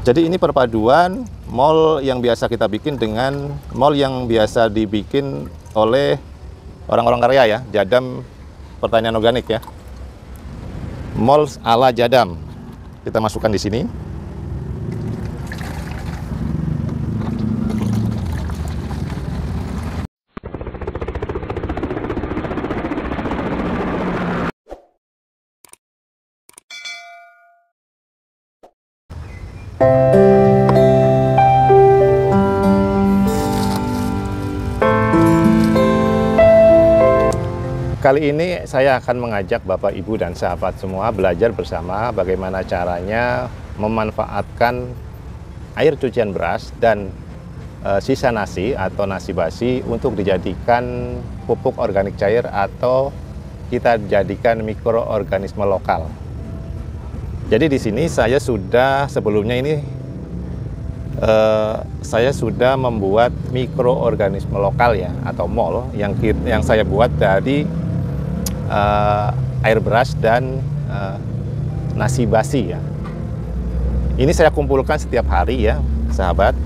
Jadi ini perpaduan mall yang biasa kita bikin dengan mall yang biasa dibikin oleh orang-orang kaya ya, Jadam Pertanian Organik ya. Mall ala Jadam. Kita masukkan di sini. Kali ini saya akan mengajak Bapak, Ibu, dan sahabat semua belajar bersama bagaimana caranya memanfaatkan air cucian beras dan sisa nasi atau nasi basi untuk dijadikan pupuk organik cair atau kita jadikan mikroorganisme lokal. Jadi di sini saya sudah sebelumnya ini saya sudah membuat mikroorganisme lokal ya atau mol yang saya buat dari air beras dan nasi basi ya. Ini saya kumpulkan setiap hari ya, sahabat.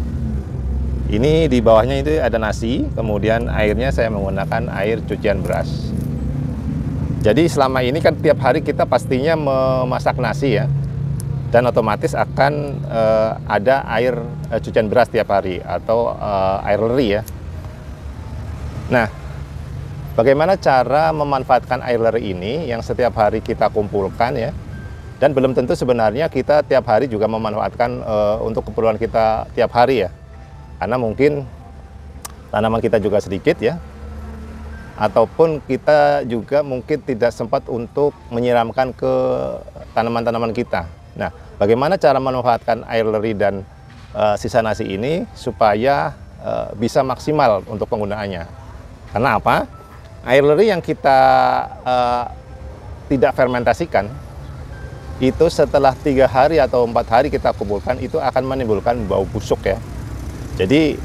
Ini di bawahnya itu ada nasi, kemudian airnya saya menggunakan air cucian beras. Jadi selama ini kan tiap hari kita pastinya memasak nasi ya, dan otomatis akan ada air cucian beras tiap hari atau air leri ya. Nah, bagaimana cara memanfaatkan air leri ini yang setiap hari kita kumpulkan ya, dan belum tentu sebenarnya kita tiap hari juga memanfaatkan untuk keperluan kita tiap hari ya, karena mungkin tanaman kita juga sedikit ya, ataupun kita juga mungkin tidak sempat untuk menyiramkan ke tanaman-tanaman kita. Nah, bagaimana cara memanfaatkan air leri dan sisa nasi ini supaya bisa maksimal untuk penggunaannya? Karena apa? Air leri yang kita tidak fermentasikan itu setelah 3 hari atau 4 hari kita kumpulkan itu akan menimbulkan bau busuk ya. Jadi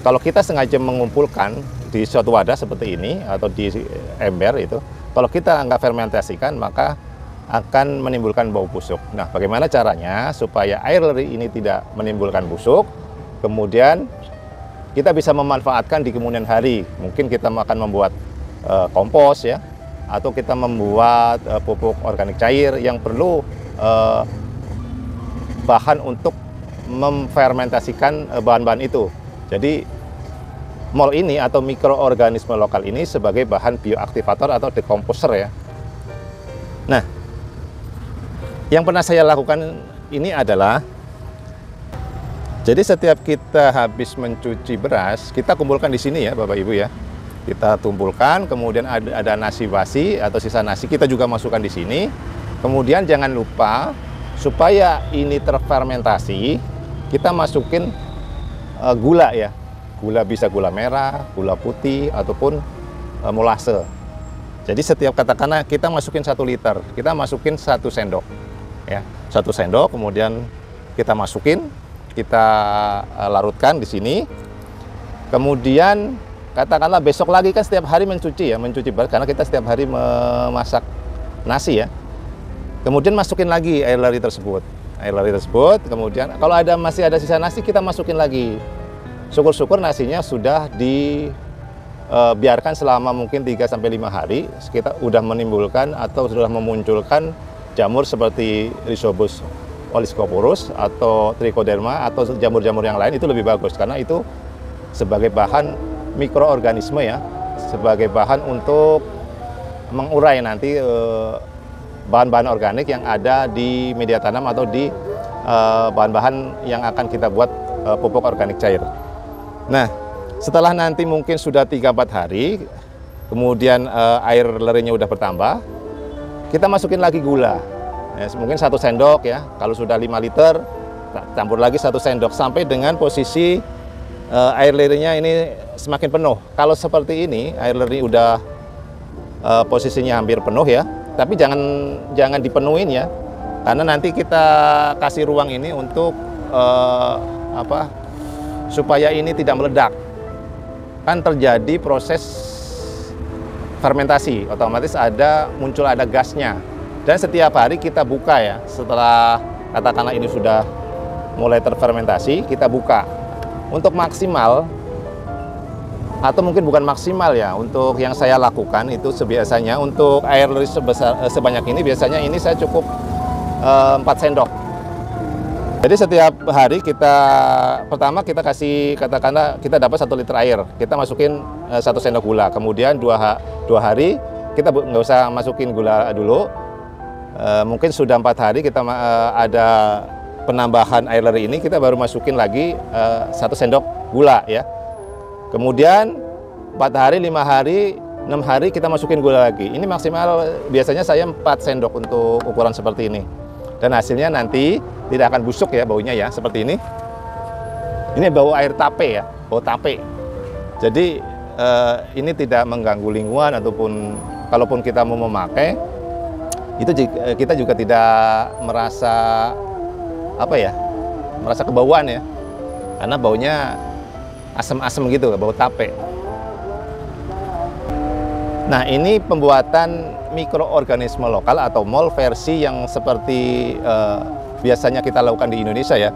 kalau kita sengaja mengumpulkan di suatu wadah seperti ini atau di ember itu, kalau kita nggak fermentasikan maka akan menimbulkan bau busuk. Nah, bagaimana caranya supaya air leri ini tidak menimbulkan busuk, kemudian kita bisa memanfaatkan di kemudian hari. Mungkin kita akan membuat kompos ya, atau kita membuat pupuk organik cair yang perlu bahan untuk memfermentasikan bahan-bahan itu. Jadi mol ini atau mikroorganisme lokal ini sebagai bahan bioaktivator atau decomposer ya. Nah, yang pernah saya lakukan ini adalah, jadi setiap kita habis mencuci beras, kita kumpulkan di sini ya Bapak Ibu ya. Kita tumpulkan, kemudian ada nasi basi atau sisa nasi kita juga masukkan di sini. Kemudian jangan lupa supaya ini terfermentasi, kita masukin gula ya. Gula bisa gula merah, gula putih ataupun molase. Jadi setiap katakanlah kita masukin 1 liter, kita masukin 1 sendok ya. 1 sendok kemudian kita masukin, kita larutkan di sini. Kemudian katakanlah besok lagi kan setiap hari mencuci beras karena kita setiap hari memasak nasi ya. Kemudian masukin lagi air leri tersebut. Air leri tersebut, kemudian kalau masih ada sisa nasi kita masukin lagi. Syukur-syukur nasinya sudah dibiarkan selama mungkin 3-5 hari, kita udah menimbulkan atau sudah memunculkan jamur seperti Rhizobus oliscoporus atau Trichoderma atau jamur-jamur yang lain. Itu lebih bagus karena itu sebagai bahan mikroorganisme ya, sebagai bahan untuk mengurai nanti bahan-bahan organik yang ada di media tanam atau di bahan-bahan yang akan kita buat pupuk organik cair. Nah, setelah nanti mungkin sudah 3-4 hari, kemudian air lerinya udah bertambah, kita masukin lagi gula. Ya, mungkin 1 sendok ya, kalau sudah 5 liter, campur lagi 1 sendok sampai dengan posisi air lerinya ini semakin penuh. Kalau seperti ini air leri udah posisinya hampir penuh ya, tapi jangan dipenuhin ya, karena nanti kita kasih ruang ini untuk supaya ini tidak meledak. Kan terjadi proses fermentasi, otomatis muncul ada gasnya. Dan setiap hari kita buka ya, setelah katakanlah ini sudah mulai terfermentasi, kita buka. Untuk maksimal, atau mungkin bukan maksimal ya, untuk yang saya lakukan itu biasanya untuk air sebanyak ini, biasanya ini saya cukup 4 sendok. Jadi setiap hari pertama kita kasih, katakanlah kita dapat 1 liter air, kita masukin 1 sendok gula. Kemudian 2 hari kita nggak usah masukin gula dulu. Mungkin sudah 4 hari kita ada penambahan air ini, kita baru masukin lagi 1 sendok gula ya. Kemudian 4 hari, 5 hari, 6 hari kita masukin gula lagi. Ini maksimal biasanya saya 4 sendok untuk ukuran seperti ini. Dan hasilnya nanti tidak akan busuk ya baunya ya, seperti ini. Ini bau air tape ya, bau tape. Jadi ini tidak mengganggu lingkungan, ataupun kalaupun kita mau memakai, itu kita juga tidak merasa merasa kebauan ya, karena baunya asam-asam gitu, bau tape. Nah, ini pembuatan mikroorganisme lokal atau mol versi yang seperti biasanya kita lakukan di Indonesia ya.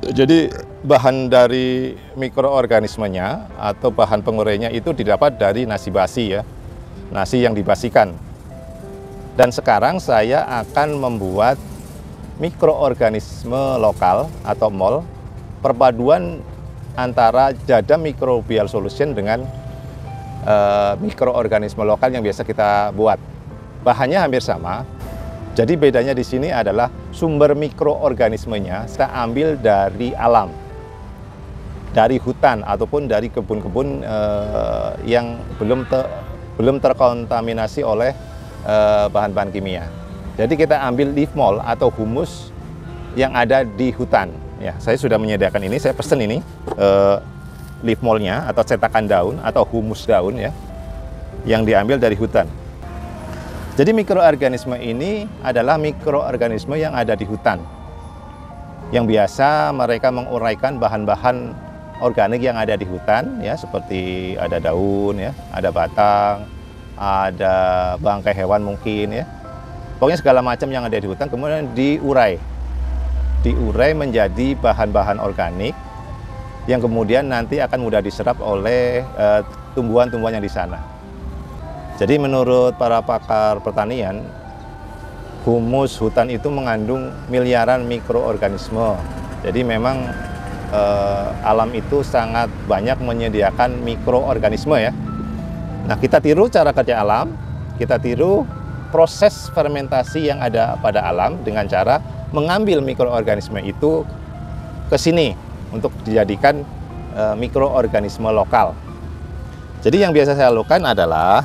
Jadi bahan dari mikroorganismenya atau bahan pengurainya itu didapat dari nasi basi ya, nasi yang dibasikan. Dan sekarang saya akan membuat mikroorganisme lokal atau mol, perpaduan antara Jadam Microbial Solution dengan mikroorganisme lokal yang biasa kita buat. Bahannya hampir sama, jadi bedanya di sini adalah sumber mikroorganismenya kita ambil dari alam, dari hutan ataupun dari kebun-kebun yang belum terkontaminasi oleh bahan-bahan kimia. Jadi kita ambil leaf mold atau humus yang ada di hutan. Ya, saya sudah menyediakan ini, saya pesen ini leaf moldnya atau cetakan daun atau humus daun ya, yang diambil dari hutan. Jadi mikroorganisme ini adalah mikroorganisme yang ada di hutan, yang biasa mereka menguraikan bahan-bahan organik yang ada di hutan ya, seperti ada daun ya, ada batang, ada bangkai hewan mungkin ya. Pokoknya segala macam yang ada di hutan kemudian diurai menjadi bahan-bahan organik yang kemudian nanti akan mudah diserap oleh tumbuhan-tumbuhan yang di sana. Jadi menurut para pakar pertanian, humus hutan itu mengandung miliaran mikroorganisme. Jadi memang alam itu sangat banyak menyediakan mikroorganisme ya. Nah, kita tiru cara kerja alam, kita tiru proses fermentasi yang ada pada alam dengan cara mengambil mikroorganisme itu ke sini untuk dijadikan mikroorganisme lokal. Jadi yang biasa saya lakukan adalah,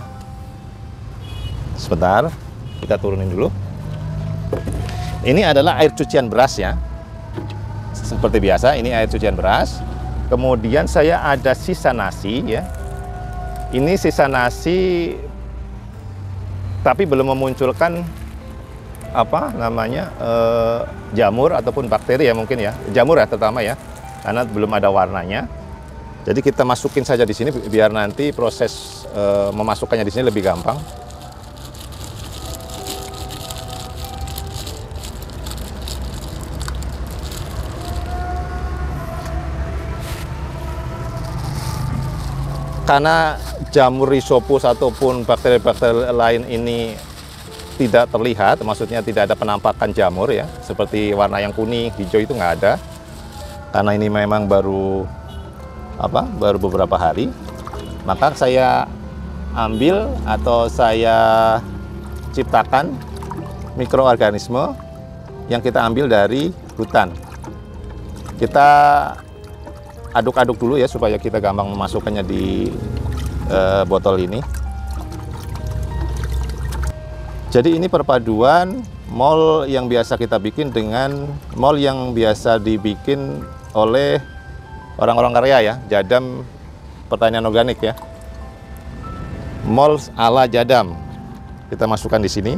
sebentar, kita turunin dulu. Ini adalah air cucian beras ya. Seperti biasa, ini air cucian beras. Kemudian saya ada sisa nasi ya. Ini sisa nasi tapi belum memunculkan jamur ataupun bakteri ya mungkin ya. Jamur ya terutama ya, karena belum ada warnanya. Jadi kita masukin saja di sini biar nanti proses memasukkannya di sini lebih gampang. Karena jamur rhizopus ataupun bakteri-bakteri lain ini tidak terlihat, maksudnya tidak ada penampakan jamur ya, seperti warna yang kuning, hijau itu nggak ada. Karena ini memang baru beberapa hari, maka saya ambil atau saya ciptakan mikroorganisme yang kita ambil dari hutan. Kita aduk-aduk dulu ya supaya kita gampang memasukkannya di botol ini. Jadi ini perpaduan mol yang biasa kita bikin dengan mol yang biasa dibikin oleh orang-orang Korea ya, Jadam Pertanian Organik ya. Mol ala Jadam. Kita masukkan di sini.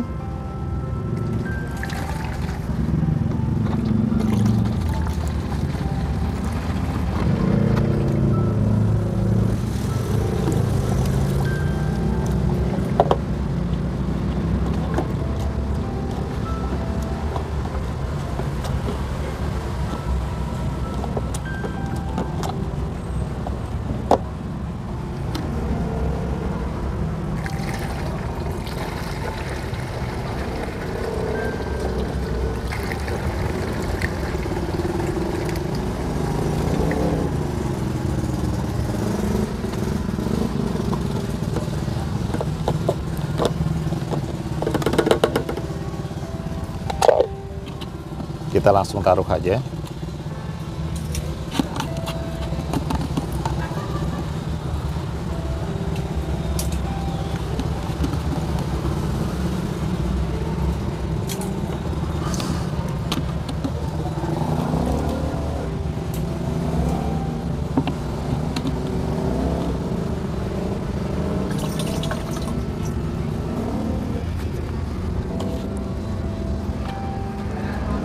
Kita langsung taruh aja.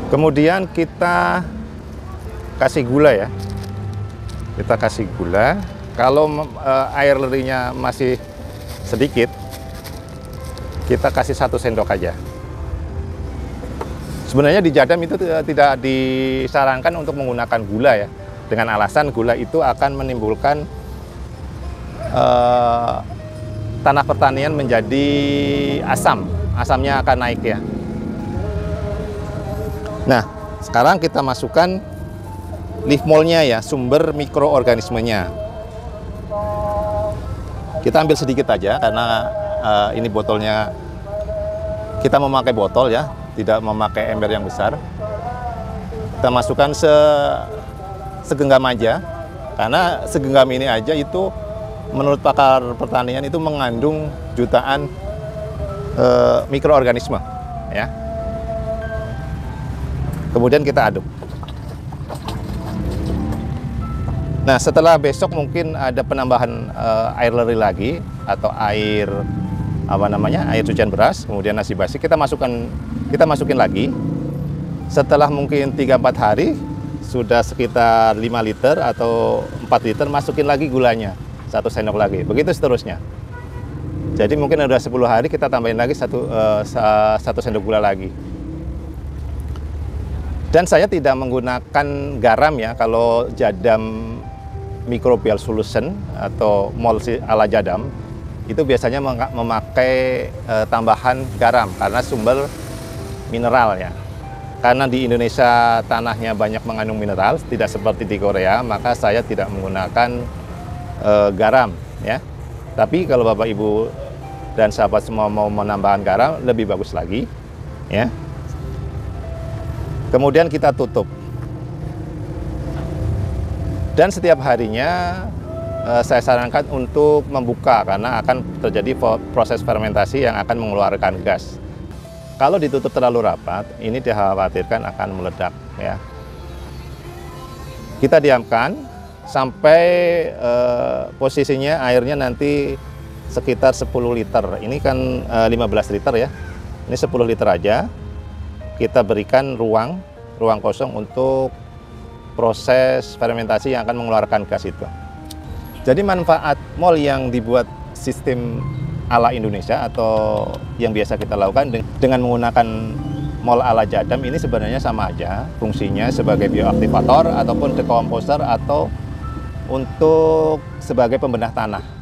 Kemudian kita kasih gula ya. Kita kasih gula. Kalau air lerinya masih sedikit, kita kasih 1 sendok aja. Sebenarnya di jadam itu tidak disarankan untuk menggunakan gula ya. Dengan alasan gula itu akan menimbulkan tanah pertanian menjadi asam. Asamnya akan naik ya. Nah, sekarang kita masukkan leaf mold-nya ya, sumber mikroorganismenya. Kita ambil sedikit aja karena ini botolnya, kita memakai botol ya, tidak memakai ember yang besar. Kita masukkan segenggam aja, karena segenggam ini aja itu menurut pakar pertanian itu mengandung jutaan mikroorganisme ya. Kemudian kita aduk. Nah, setelah besok mungkin ada penambahan air leri lagi atau air air cucian beras, kemudian nasi basi kita masukin lagi. Setelah mungkin 3-4 hari sudah sekitar 5 liter atau 4 liter, masukin lagi gulanya 1 sendok lagi. Begitu seterusnya. Jadi mungkin udah 10 hari kita tambahin lagi 1 sendok gula lagi. Dan saya tidak menggunakan garam ya, kalau jadam microbial solution atau mold ala jadam, itu biasanya memakai tambahan garam karena sumber mineral ya. Karena di Indonesia tanahnya banyak mengandung mineral, tidak seperti di Korea, maka saya tidak menggunakan garam ya. Tapi kalau Bapak Ibu dan sahabat semua mau menambahkan garam, lebih bagus lagi ya. Kemudian kita tutup. Dan setiap harinya saya sarankan untuk membuka karena akan terjadi proses fermentasi yang akan mengeluarkan gas. Kalau ditutup terlalu rapat, ini dikhawatirkan akan meledak ya. Kita diamkan sampai posisinya airnya nanti sekitar 10 liter. Ini kan 15 liter ya. Ini 10 liter aja. Kita berikan ruang kosong untuk proses fermentasi yang akan mengeluarkan gas itu. Jadi manfaat mold yang dibuat sistem ala Indonesia atau yang biasa kita lakukan dengan menggunakan mold ala jadam ini sebenarnya sama aja fungsinya sebagai bioaktivator ataupun dekomposer atau untuk sebagai pembenah tanah.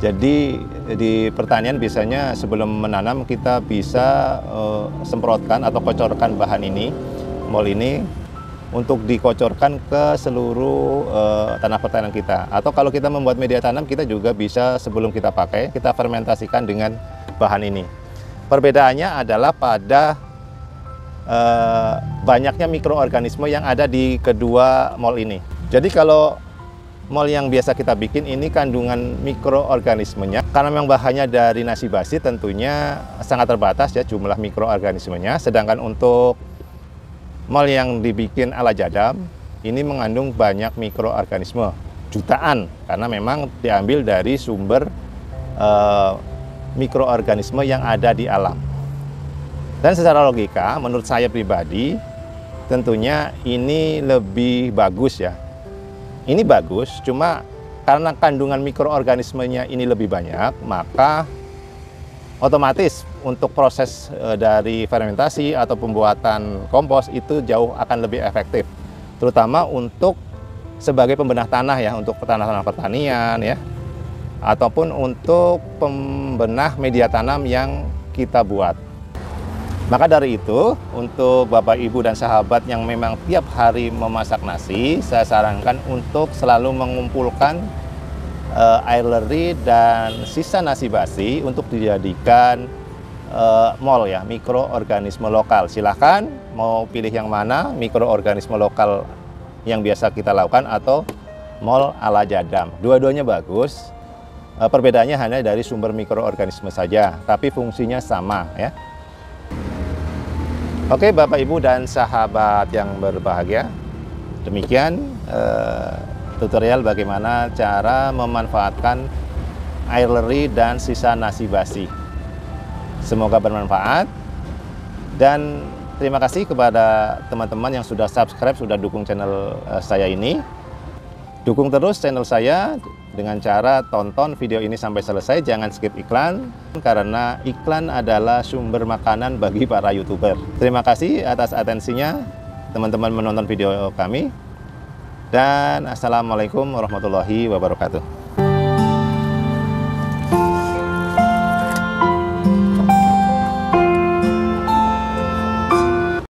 Jadi di pertanian biasanya sebelum menanam kita bisa semprotkan atau kocorkan bahan ini, mold ini, untuk dikocorkan ke seluruh tanah pertanian kita. Atau kalau kita membuat media tanam, kita juga bisa sebelum kita pakai, kita fermentasikan dengan bahan ini. Perbedaannya adalah pada banyaknya mikroorganisme yang ada di kedua mold ini. Jadi kalau mold yang biasa kita bikin ini kandungan mikroorganismenya, karena memang bahannya dari nasi basi tentunya sangat terbatas ya jumlah mikroorganismenya. Sedangkan untuk mold yang dibikin ala jadam ini mengandung banyak mikroorganisme, jutaan, karena memang diambil dari sumber mikroorganisme yang ada di alam. Dan secara logika menurut saya pribadi tentunya ini lebih bagus ya. Ini bagus, cuma karena kandungan mikroorganismenya ini lebih banyak, maka otomatis untuk proses dari fermentasi atau pembuatan kompos itu jauh akan lebih efektif. Terutama untuk sebagai pembenah tanah ya, untuk tanah-tanah pertanian ya, ataupun untuk pembenah media tanam yang kita buat. Maka dari itu, untuk Bapak, Ibu, dan sahabat yang memang tiap hari memasak nasi, saya sarankan untuk selalu mengumpulkan air leri dan sisa nasi basi untuk dijadikan MOL ya, mikroorganisme lokal. Silahkan mau pilih yang mana, mikroorganisme lokal yang biasa kita lakukan atau MOL ala Jadam. Dua-duanya bagus. Perbedaannya hanya dari sumber mikroorganisme saja, tapi fungsinya sama ya. Oke Bapak Ibu dan sahabat yang berbahagia, demikian tutorial bagaimana cara memanfaatkan air leri dan sisa nasi basi. Semoga bermanfaat dan terima kasih kepada teman-teman yang sudah subscribe, sudah dukung channel saya ini. Dukung terus channel saya dengan cara tonton video ini sampai selesai, jangan skip iklan karena iklan adalah sumber makanan bagi para YouTuber. Terima kasih atas atensinya teman-teman menonton video kami. Dan assalamualaikum warahmatullahi wabarakatuh.